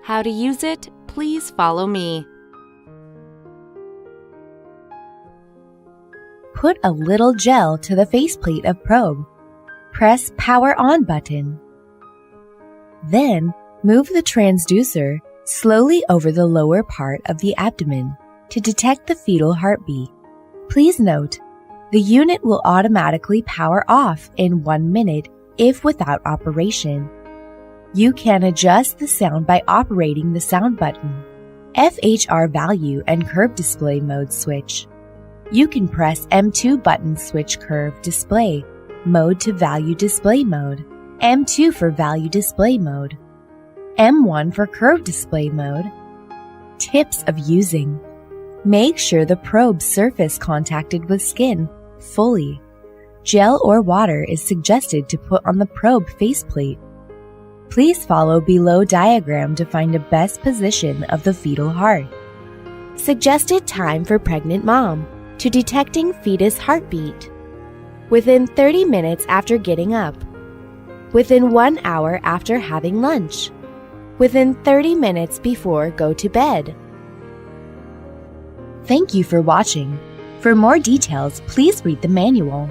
How to use it, please follow me. Put a little gel to the faceplate of probe. Press Power On button. Then, move the transducer slowly over the lower part of the abdomen to detect the fetal heartbeat. Please note, the unit will automatically power off in 1 minute if without operation. You can adjust the sound by operating the sound button, FHR value and curve display mode switch. You can press M2 button switch curve display mode to value display mode, M2 for value display mode, M1 for curve display mode. Tips of using. Make sure the probe surface contacted with skin fully. Gel or water is suggested to put on the probe faceplate. Please follow below diagram to find the best position of the fetal heart. Suggested time for pregnant mom to detecting fetus heartbeat. Within 30 minutes after getting up. Within 1 hour after having lunch. Within 30 minutes before go to bed. Thank you for watching. For more details, please read the manual.